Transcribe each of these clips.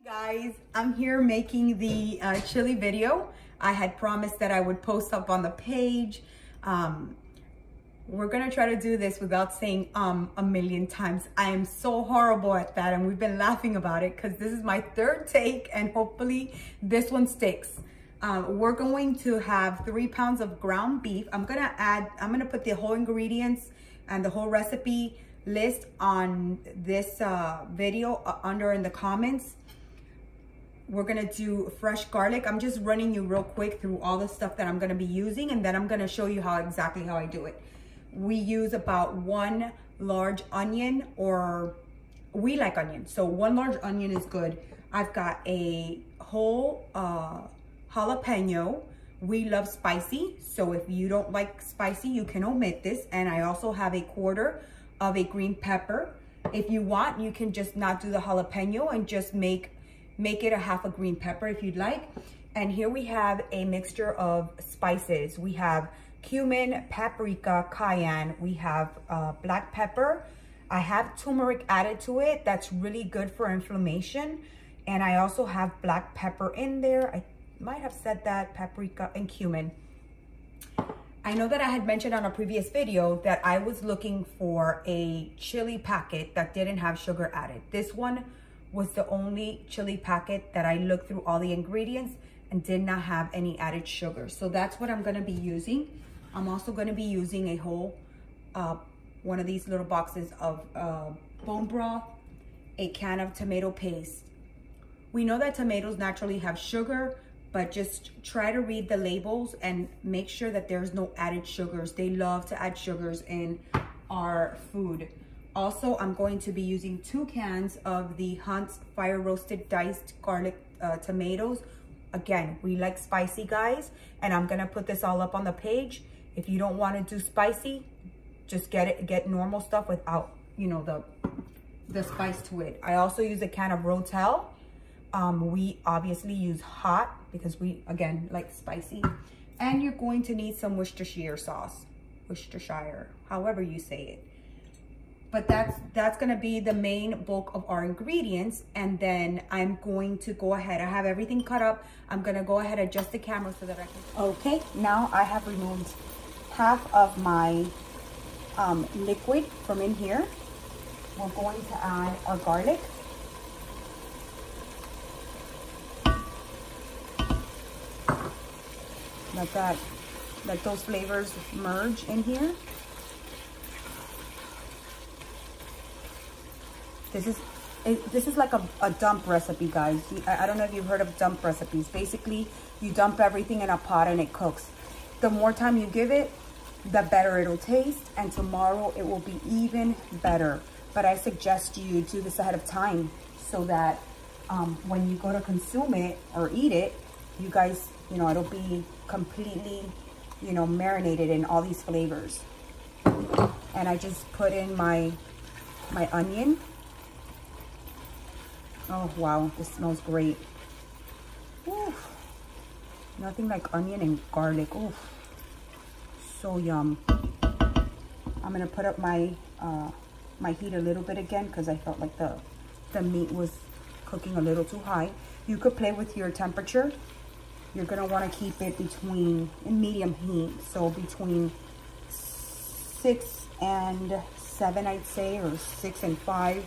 Guys, I'm here making the chili video. I had promised that I would post up on the page. We're gonna try to do this without saying a million times. I am so horrible at that, and we've been laughing about it because this is my third take and hopefully this one sticks. We're going to have 3 pounds of ground beef. I'm gonna put the whole ingredients and the whole recipe list on this video under in the comments. We're gonna do fresh garlic. I'm just running you real quick through all the stuff that I'm gonna be using, and then I'm gonna show you exactly how I do it. We use about 1 large onion, or we like onion, so 1 large onion is good. I've got a whole jalapeno. We love spicy, so if you don't like spicy, you can omit this. And I also have a 1/4 of a green pepper. If you want, you can just not do the jalapeno and just make it a 1/2 green pepper if you'd like. And here we have a mixture of spices. We have cumin, paprika, cayenne. We have black pepper. I have turmeric added to it. That's really good for inflammation. And I also have black pepper in there. I might have said that, paprika and cumin. I know that I had mentioned on a previous video that I was looking for a chili packet that didn't have sugar added. This one was the only chili packet that I looked through all the ingredients and did not have any added sugar. So that's what I'm gonna be using. I'm also gonna be using a whole, one of these little boxes of bone broth, a can of tomato paste. We know that tomatoes naturally have sugar, but just try to read the labels and make sure that there's no added sugars. They love to add sugars in our food. Also, I'm going to be using 2 cans of the Hunt's fire roasted diced garlic tomatoes. Again, we like spicy, guys, and I'm gonna put this all up on the page. If you don't want to do spicy, just get normal stuff without, you know, the spice to it. I also use a can of Rotel. We obviously use hot because we, again, like spicy. And you're going to need some Worcestershire sauce, however you say it. But that's gonna be the main bulk of our ingredients. And then I'm going to go ahead, I have everything cut up. I'm gonna go ahead and adjust the camera so that I can. Okay, now I have removed half of my liquid from in here. We're going to add our garlic. Let those flavors merge in here. This is like a dump recipe, guys. I don't know if you've heard of dump recipes. Basically, you dump everything in a pot and it cooks. The more time you give it, the better it'll taste, and tomorrow it will be even better. But I suggest you do this ahead of time so that when you go to consume it or eat it, you guys, you know, it'll be completely, you know, marinated in all these flavors. And I just put in my onion. Oh, wow, this smells great. Oof. Nothing like onion and garlic. Oof. So yum. I'm gonna put up my my heat a little bit again because I felt like the meat was cooking a little too high. You could play with your temperature. You're gonna wanna keep it in medium heat. So between 6 and 7, I'd say, or 6 and 5.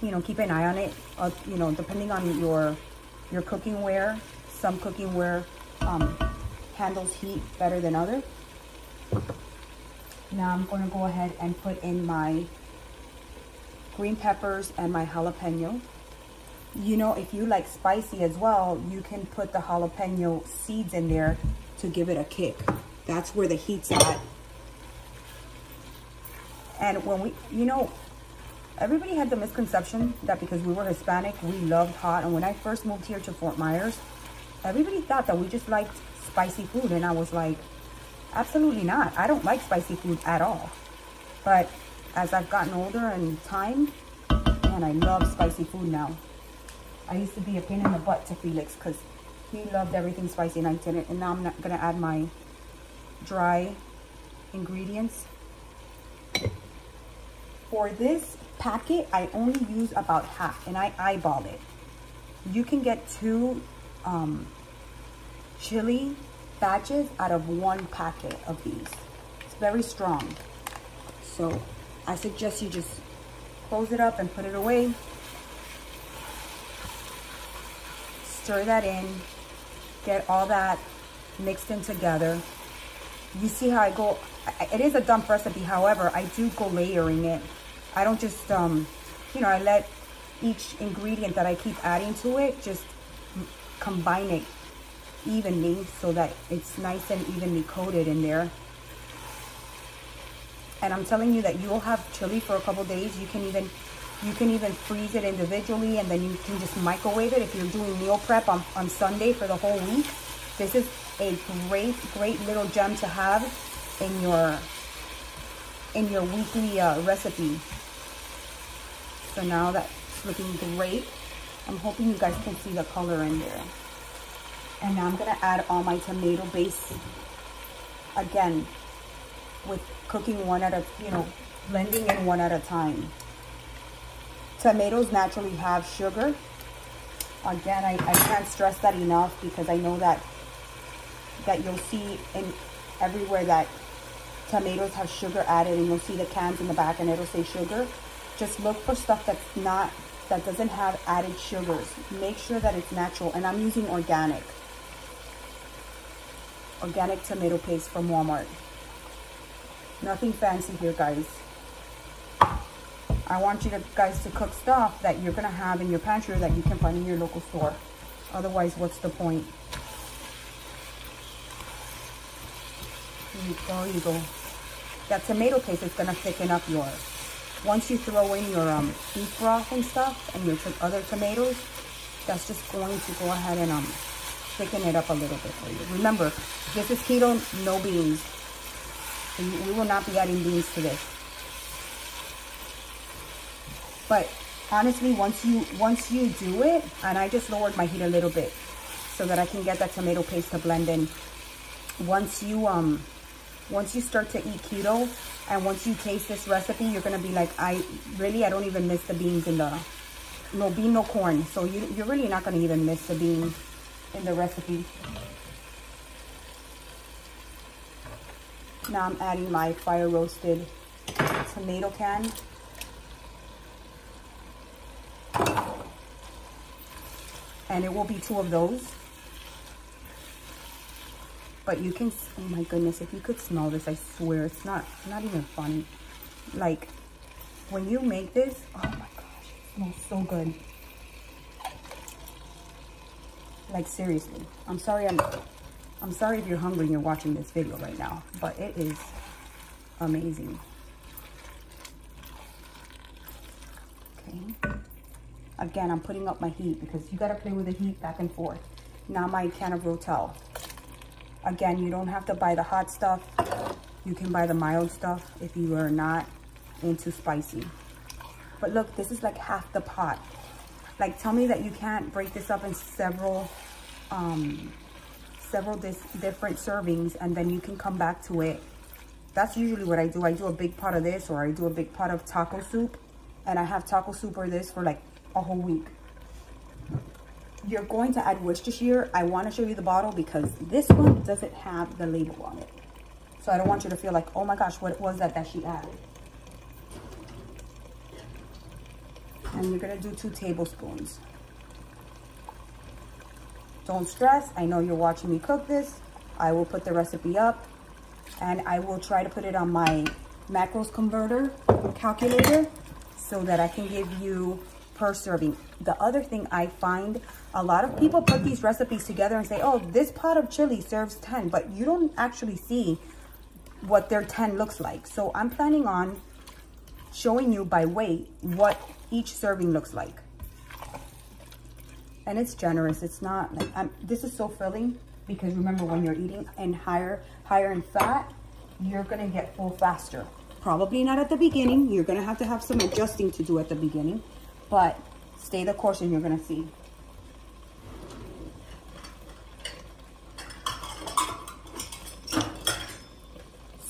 You know, keep an eye on it. You know, depending on your cookingware. Some cookingware handles heat better than others. Now I'm going to go ahead and put in my green peppers and my jalapeno. You know, if you like spicy as well, you can put the jalapeno seeds in there to give it a kick. That's where the heat's at. And when you know, everybody had the misconception that because we were Hispanic, we loved hot. And when I first moved here to Fort Myers, everybody thought that we just liked spicy food. And I was like, absolutely not. I don't like spicy food at all. But as I've gotten older and time, and I love spicy food now. I used to be a pain in the butt to Felix because he loved everything spicy and I didn't. And now I'm not gonna add my dry ingredients. For this packet, I only use about half, and I eyeball it. You can get 2 chili batches out of 1 packet of these. It's very strong. So I suggest you just close it up and put it away. Stir that in. Get all that mixed in together. You see how I go, it is a dump recipe, however, I do go layering it. I don't just, you know, I let each ingredient that I keep adding to it, just combine it evenly so that it's nice and evenly coated in there. And I'm telling you that you'll have chili for a couple days. You can even freeze it individually, and then you can just microwave it if you're doing meal prep on Sunday for the whole week. This is a great little gem to have in your weekly recipe. So now that's looking great. I'm hoping you guys can see the color in there. And now I'm gonna add all my tomato base again, with cooking one at a, you know, blending in one at a time. Tomatoes naturally have sugar. Again, I can't stress that enough, because I know that you'll see in everywhere that tomatoes have sugar added, and you'll see the cans in the back and it'll say sugar. Just look for stuff that doesn't have added sugars. Make sure that it's natural, and I'm using organic tomato paste from Walmart. Nothing fancy here, guys. I want you guys to cook stuff that you're gonna have in your pantry that you can find in your local store. Otherwise, what's the point? There you go. That tomato paste is gonna thicken up yours. Once you throw in your beef broth and stuff and your other tomatoes, that's just going to go ahead and thicken it up a little bit for you. Remember, this is keto, no beans. So we will not be adding beans to this. But honestly, once you do it, and I just lowered my heat a little bit so that I can get that tomato paste to blend in. Once you start to eat keto, and once you taste this recipe, you're gonna be like, I don't even miss the beans in the, no bean, no corn. So you're really not gonna even miss the beans in the recipe. Now I'm adding my fire roasted tomato can. And it will be 2 of those. But you can, oh my goodness, if you could smell this, I swear, it's not even funny. Like, when you make this, oh my gosh, it smells so good. Like, seriously. I'm sorry if you're hungry and you're watching this video right now, but it is amazing. Okay. Again, I'm putting up my heat because you gotta play with the heat back and forth. Now my can of Rotel. Again, you don't have to buy the hot stuff. You can buy the mild stuff if you are not into spicy. But look, this is like half the pot. Like, tell me that you can't break this up in several different servings, and then you can come back to it. That's usually what I do. I do a big pot of this, or I do a big pot of taco soup, and I have taco soup or this for like a whole week. You're going to add Worcestershire. I want to show you the bottle because this one doesn't have the label on it. So I don't want you to feel like, oh my gosh, what was that she added? And you're going to do 2 tablespoons. Don't stress. I know you're watching me cook this. I will put the recipe up, and I will try to put it on my macros converter calculator so that I can give you per serving. The other thing I find, a lot of people put these recipes together and say, oh, this pot of chili serves 10, but you don't actually see what their 10 looks like. So I'm planning on showing you by weight what each serving looks like. And it's generous. It's not like, this is so filling, because remember, when you're eating and higher in fat, you're gonna get full faster. Probably not at the beginning. You're gonna have some adjusting to do at the beginning, but stay the course and you're gonna see.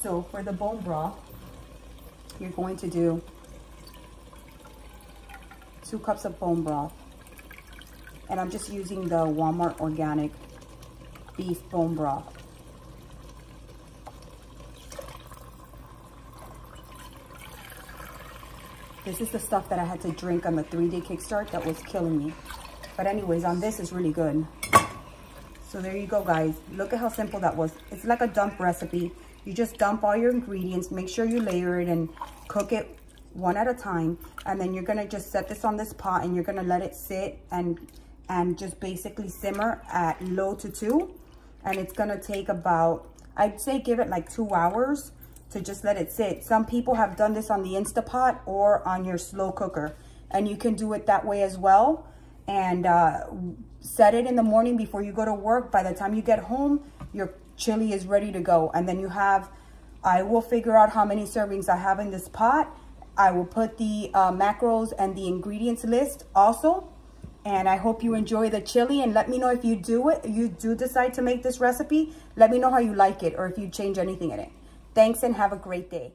So for the bone broth, you're going to do 2 cups of bone broth. And I'm just using the Walmart organic beef bone broth. This is the stuff that I had to drink on the 3-day kickstart that was killing me. But anyways, on this, it's really good. So there you go, guys. Look at how simple that was. It's like a dump recipe. You just dump all your ingredients, make sure you layer it and cook it one at a time. And then you're gonna just set this on this pot and you're gonna let it sit and just basically simmer at low to 2. And it's gonna take about, I'd say give it like 2 hours to just let it sit. Some people have done this on the Instapot or on your slow cooker, and you can do it that way as well. And set it in the morning before you go to work. By the time you get home, your chili is ready to go. And then you have, I will figure out how many servings I have in this pot. I will put the macros and the ingredients list also. And I hope you enjoy the chili, and let me know if you do decide to make this recipe. Let me know how you like it or if you change anything in it. Thanks and have a great day.